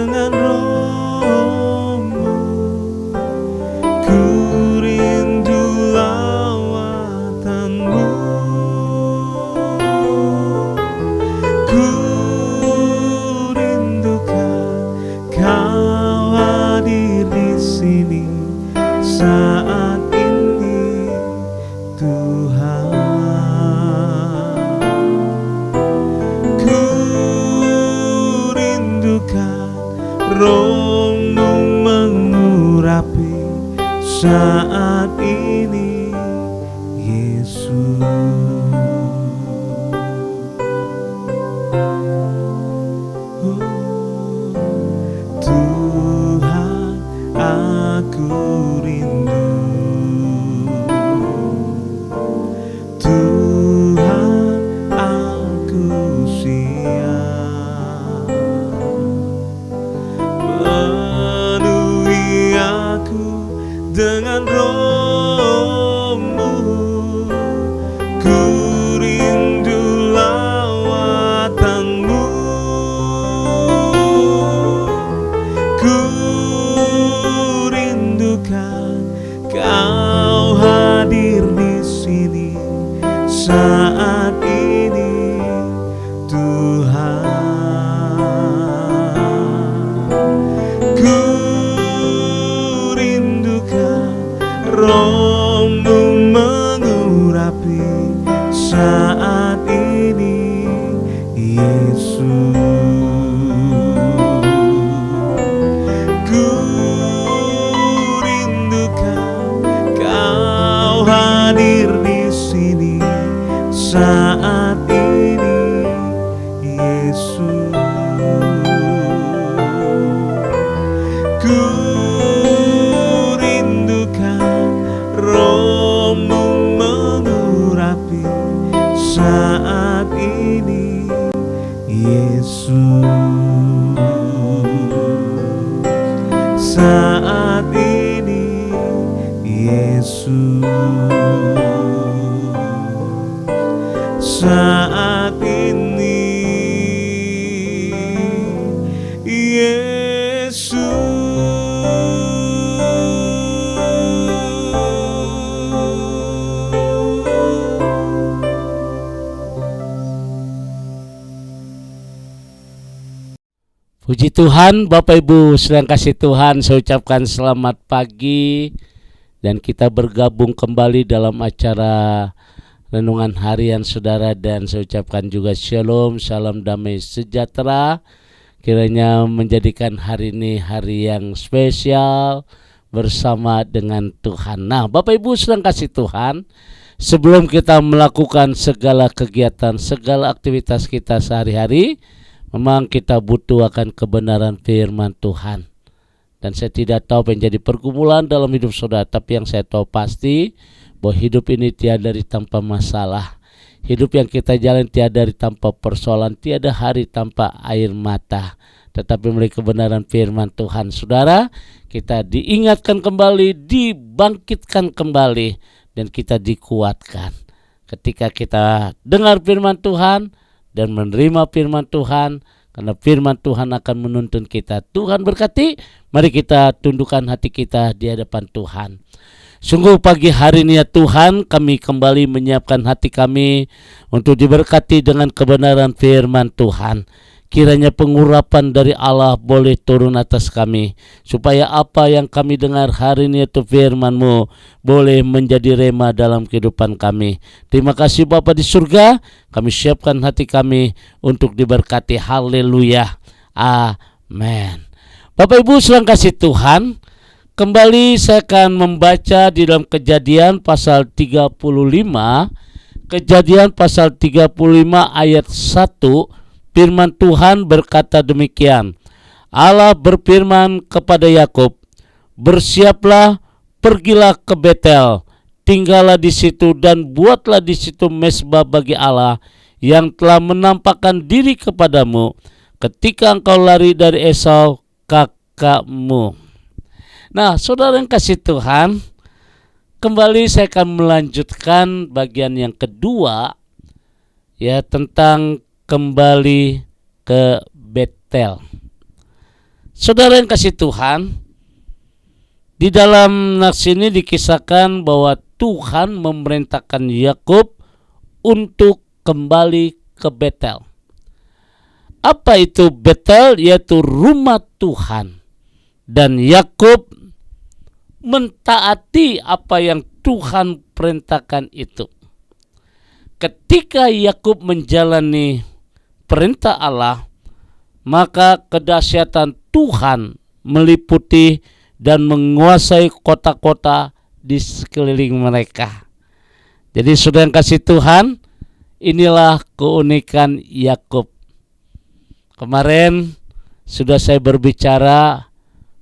dengan rohmu. Ku rindu lawatanmu. Ku rindukan kau hadir di sini saat ini, Tuhan. Ku rindukan rohmu mengurapi saat ini, Yesus. Tuhan, aku rindu. Tuhan, aku siap. Penuhi aku dengan rohmu. Ku rindu lawatanmu. Ku rindukan kau hadir di sini saat ini, Tuhan. Ku rindukan rohmu mengurapi saat ini, Yesus. Ku rindukan kau hadir di sini saat ini, Yesus. Ku rindukan rohmu mengurapi saat ini, Yesus. Saat ini, Yesus. Saat ini, Yesus. Puji Tuhan, Bapak Ibu sedang kasih Tuhan, saya ucapkan selamat pagi. Dan kita bergabung kembali dalam acara Renungan Harian Saudara. Dan saya ucapkan juga shalom, salam damai sejahtera. Kiranya menjadikan hari ini hari yang spesial bersama dengan Tuhan. Nah, Bapak Ibu sedang kasih Tuhan, sebelum kita melakukan segala kegiatan, segala aktivitas kita sehari-hari, memang kita butuh akan kebenaran firman Tuhan. Dan saya tidak tahu apa yang jadi pergumulan dalam hidup saudara, tapi yang saya tahu pasti bahwa hidup ini tiada hari tanpa masalah. Hidup yang kita jalan tiada hari tanpa persoalan, tiada hari tanpa air mata. Tetapi melalui kebenaran firman Tuhan, saudara, kita diingatkan kembali, dibangkitkan kembali, dan kita dikuatkan. Ketika kita dengar firman Tuhan dan menerima firman Tuhan, karena firman Tuhan akan menuntun kita. Tuhan berkati, mari kita tundukkan hati kita di hadapan Tuhan. Sungguh pagi hari ini ya Tuhan, kami kembali menyiapkan hati kami untuk diberkati dengan kebenaran firman Tuhan. Kiranya pengurapan dari Allah boleh turun atas kami, supaya apa yang kami dengar hari ini itu firman-Mu boleh menjadi rema dalam kehidupan kami. Terima kasih Bapa di surga, kami siapkan hati kami untuk diberkati. Haleluya, amin. Bapak Ibu sedang kasih Tuhan, kembali saya akan membaca di dalam Kejadian pasal 35. Kejadian pasal 35 ayat 1. Firman Tuhan berkata demikian. Allah berfirman kepada Yakub, "Bersiaplah, pergilah ke Betel, tinggallah di situ dan buatlah di situ mezbah bagi Allah yang telah menampakkan diri kepadamu ketika engkau lari dari Esau kakakmu." Nah, saudara yang kasih Tuhan, kembali saya akan melanjutkan bagian yang kedua, ya, tentang kembali ke Betel. Saudara yang kasih Tuhan, di dalam nats ini dikisahkan bahwa Tuhan memerintahkan Yakub untuk kembali ke Betel. Apa itu Betel? Yaitu rumah Tuhan. Dan Yakub mentaati apa yang Tuhan perintahkan itu. Ketika Yakub menjalani perintah Allah, maka kedahsyatan Tuhan meliputi dan menguasai kota-kota di sekeliling mereka. Jadi saudara yang kasih Tuhan, inilah keunikan Yakub. Kemarin sudah saya berbicara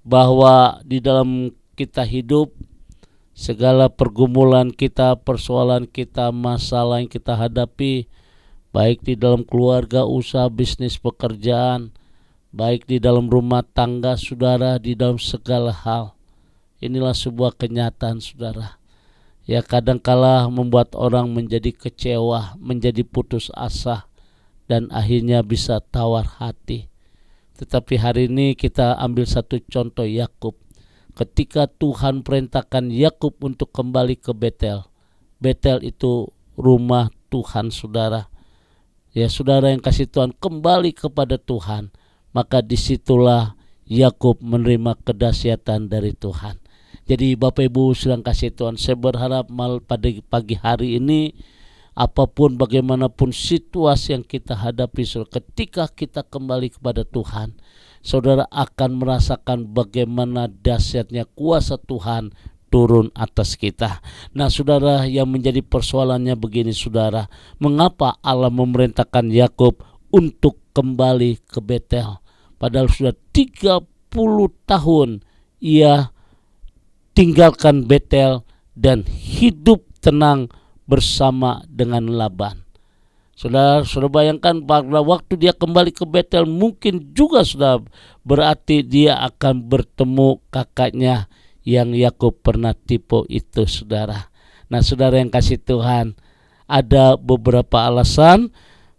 bahwa di dalam kita hidup, segala pergumulan kita, persoalan kita, masalah yang kita hadapi, baik di dalam keluarga, usaha, bisnis, pekerjaan, baik di dalam rumah tangga saudara, di dalam segala hal. Inilah sebuah kenyataan saudara. Ya, kadangkala membuat orang menjadi kecewa, menjadi putus asa, dan akhirnya bisa tawar hati. Tetapi hari ini kita ambil satu contoh Yakub. Ketika Tuhan perintahkan Yakub untuk kembali ke Betel. Betel itu rumah Tuhan saudara. Ya saudara yang kasih Tuhan, kembali kepada Tuhan. Maka disitulah Yakub menerima kedahsyatan dari Tuhan. Jadi Bapak Ibu sedang kasih Tuhan, saya berharap pada pagi hari ini, apapun bagaimanapun situasi yang kita hadapi, ketika kita kembali kepada Tuhan, saudara akan merasakan bagaimana dahsyatnya kuasa Tuhan turun atas kita. Nah saudara, yang menjadi persoalannya begini saudara, mengapa Allah memerintahkan Yakub untuk kembali ke Betel? Padahal sudah 30 tahun ia tinggalkan Betel dan hidup tenang bersama dengan Laban. Saudara bayangkan pada waktu dia kembali ke Betel, mungkin juga sudah berarti dia akan bertemu kakaknya yang Yakub pernah tipu itu saudara. Nah saudara yang kasih Tuhan, ada beberapa alasan,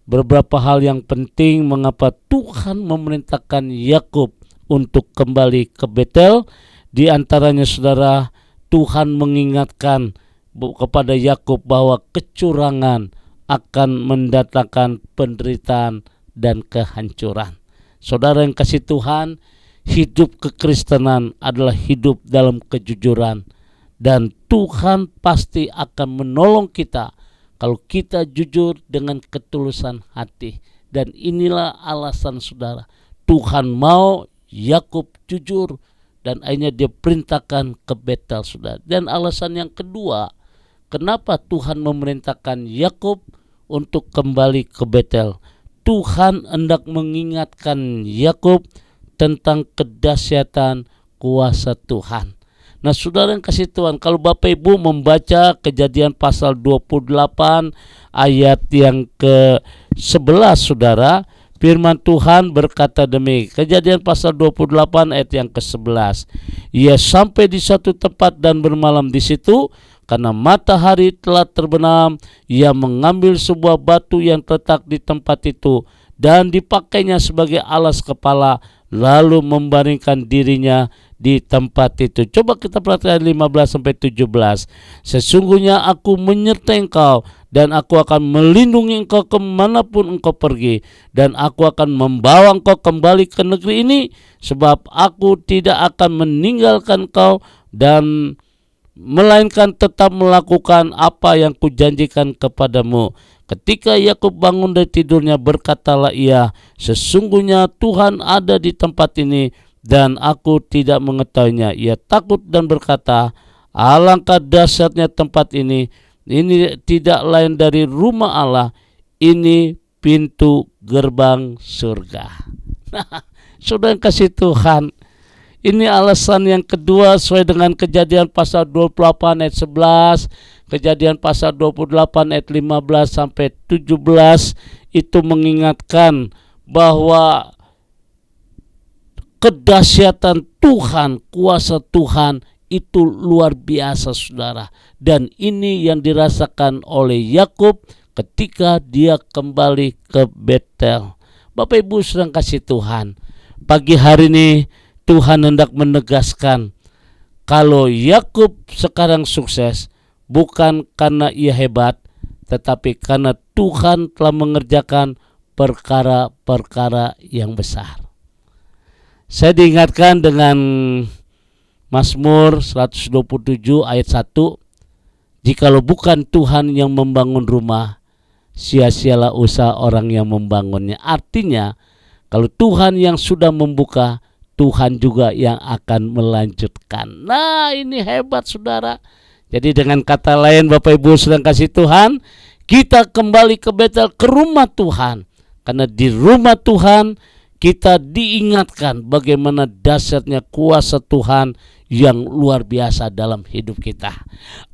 beberapa hal yang penting mengapa Tuhan memerintahkan Yakub untuk kembali ke Betel. Di antaranya saudara, Tuhan mengingatkan kepada Yakub bahwa kecurangan akan mendatangkan penderitaan dan kehancuran. Saudara yang kasih Tuhan, hidup kekristenan adalah hidup dalam kejujuran, dan Tuhan pasti akan menolong kita kalau kita jujur dengan ketulusan hati. Dan inilah alasan saudara, Tuhan mau Yakub jujur dan akhirnya dia perintahkan ke Betel saudara. Dan alasan yang kedua, kenapa Tuhan memerintahkan Yakub untuk kembali ke Betel? Tuhan hendak mengingatkan Yakub tentang kedahsyatan kuasa Tuhan. Nah saudara yang kasih Tuhan, kalau Bapak Ibu membaca Kejadian pasal 28 ayat yang ke-11 saudara, firman Tuhan berkata demikian. Kejadian pasal 28 ayat yang ke-11. Ia sampai di satu tempat dan bermalam di situ. Karena matahari telah terbenam, ia mengambil sebuah batu yang terletak di tempat itu dan dipakainya sebagai alas kepala, lalu membaringkan dirinya di tempat itu. Coba kita perhatikan 15-17. Sesungguhnya aku menyertai engkau, dan aku akan melindungi engkau kemanapun engkau pergi, dan aku akan membawa engkau kembali ke negeri ini, sebab aku tidak akan meninggalkan engkau dan melainkan tetap melakukan apa yang kujanjikan kepadamu. Ketika Yakub bangun dari tidurnya, berkatalah ia, sesungguhnya Tuhan ada di tempat ini dan aku tidak mengetahuinya. Ia takut dan berkata, alangkah dahsyatnya tempat ini tidak lain dari rumah Allah, ini pintu gerbang surga. Nah, saudara yang kasih Tuhan, ini alasan yang kedua sesuai dengan Kejadian pasal 28 ayat 11, Kejadian pasal 28 ayat 15 sampai 17 itu mengingatkan bahwa kedahsyatan Tuhan, kuasa Tuhan itu luar biasa saudara. Dan ini yang dirasakan oleh Yakub ketika dia kembali ke Betel. Bapak Ibu sedang kasih Tuhan, pagi hari ini Tuhan hendak menegaskan kalau Yakub sekarang sukses bukan karena ia hebat, tetapi karena Tuhan telah mengerjakan perkara-perkara yang besar. Saya diingatkan dengan Mazmur 127 ayat 1, jikalau bukan Tuhan yang membangun rumah, sia-sialah usaha orang yang membangunnya. Artinya, kalau Tuhan yang sudah membuka, Tuhan juga yang akan melanjutkan. Nah, ini hebat saudara. Jadi dengan kata lain Bapak Ibu sedang kasih Tuhan, kita kembali ke Betel, ke rumah Tuhan. Karena di rumah Tuhan kita diingatkan bagaimana dahsyatnya kuasa Tuhan yang luar biasa dalam hidup kita.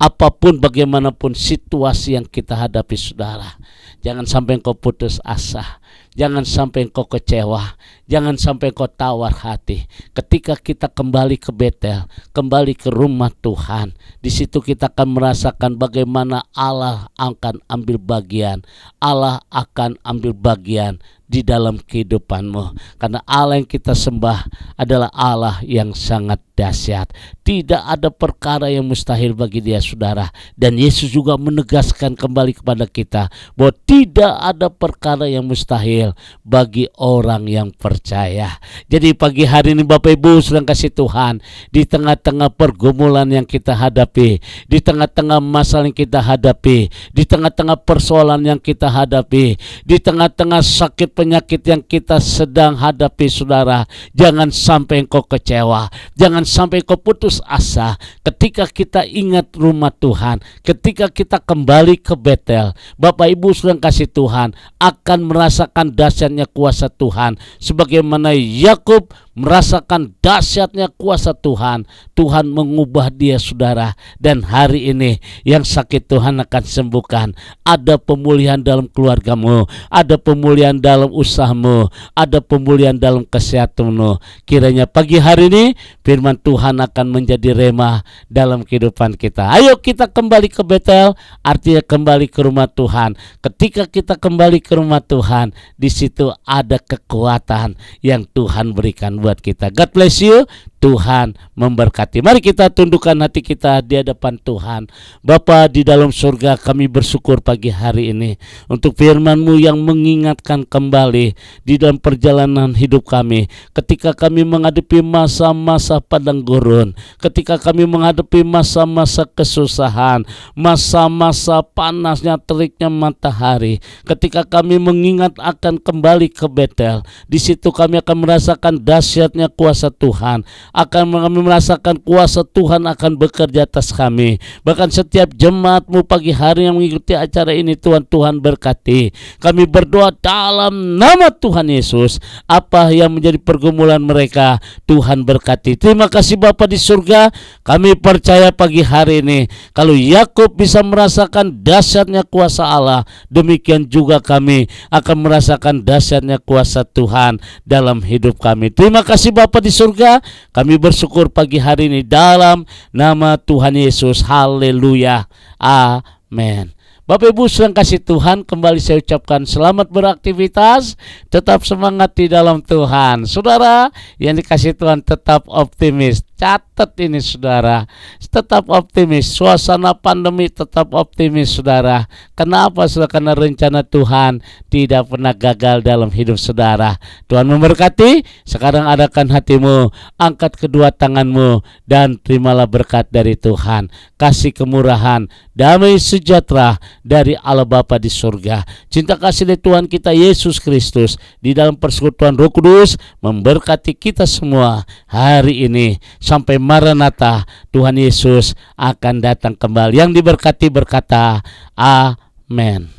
Apapun bagaimanapun situasi yang kita hadapi saudara, jangan sampai engkau putus asa, jangan sampai engkau kecewa, jangan sampai engkau tawar hati. Ketika kita kembali ke Betel, kembali ke rumah Tuhan, di situ kita akan merasakan bagaimana Allah akan ambil bagian, Allah akan ambil bagian di dalam kehidupanmu. Karena Allah yang kita sembah adalah Allah yang sangat dahsyat. Tidak ada perkara yang mustahil bagi Dia saudara. Dan Yesus juga menegaskan kembali kepada kita bahwa tidak ada perkara yang mustahil bagi orang yang percaya. Jadi pagi hari ini Bapak Ibu sedang kasih Tuhan, di tengah-tengah pergumulan yang kita hadapi, di tengah-tengah masalah yang kita hadapi, di tengah-tengah persoalan yang kita hadapi, di tengah-tengah sakit penyakit yang kita sedang hadapi saudara, jangan sampai engkau kecewa, jangan sampai engkau putus asa. Ketika kita ingat rumah Tuhan, ketika kita kembali ke Betel, Bapak Ibu sedang kasih Tuhan akan merasakan dahsyatnya kuasa Tuhan sebagaimana Yakub merasakan dahsyatnya kuasa Tuhan. Tuhan mengubah dia saudara, dan hari ini yang sakit Tuhan akan sembuhkan. Ada pemulihan dalam keluargamu, ada pemulihan dalam usahamu, ada pemulihan dalam kesehatanmu. Kiranya pagi hari ini firman Tuhan akan menjadi rema dalam kehidupan kita. Ayo kita kembali ke Betel, artinya kembali ke rumah Tuhan. Ketika kita kembali ke rumah Tuhan, di situ ada kekuatan yang Tuhan berikan buat kita. God bless you. Tuhan memberkati. Mari kita tundukkan hati kita di hadapan Tuhan. Bapa di dalam surga, kami bersyukur pagi hari ini untuk firman-Mu yang mengingatkan kembali di dalam perjalanan hidup kami. Ketika kami menghadapi masa-masa padang gurun, ketika kami menghadapi masa-masa kesusahan, masa-masa panasnya teriknya matahari, ketika kami mengingat akan kembali ke Betel, di situ kami akan merasakan dahsyatnya kuasa Tuhan. Akan kami merasakan kuasa Tuhan akan bekerja atas kami. Bahkan setiap jemaat-Mu pagi hari yang mengikuti acara ini, Tuhan berkati. Kami berdoa dalam nama Tuhan Yesus. Apa yang menjadi pergumulan mereka, Tuhan berkati. Terima kasih Bapa di surga. Kami percaya pagi hari ini, kalau Yakub bisa merasakan dahsyatnya kuasa Allah, demikian juga kami akan merasakan dahsyatnya kuasa Tuhan dalam hidup kami. Terima kasih Bapa di surga. Kami bersyukur pagi hari ini dalam nama Tuhan Yesus. Haleluya. Amin. Bapak Ibu sedang kasih Tuhan, kembali saya ucapkan selamat beraktivitas, tetap semangat di dalam Tuhan. Saudara yang dikasih Tuhan, tetap optimis. Catat ini saudara, tetap optimis. Suasana pandemi tetap optimis saudara. Kenapa saudara? Karena rencana Tuhan tidak pernah gagal dalam hidup saudara. Tuhan memberkati. Sekarang adakan hatimu, angkat kedua tanganmu, dan terimalah berkat dari Tuhan. Kasih kemurahan, damai sejahtera dari Allah Bapa di surga, cinta kasih dari Tuhan kita Yesus Kristus di dalam persekutuan Roh Kudus memberkati kita semua hari ini sampai Maranatha. Tuhan Yesus akan datang kembali. Yang diberkati berkata amin.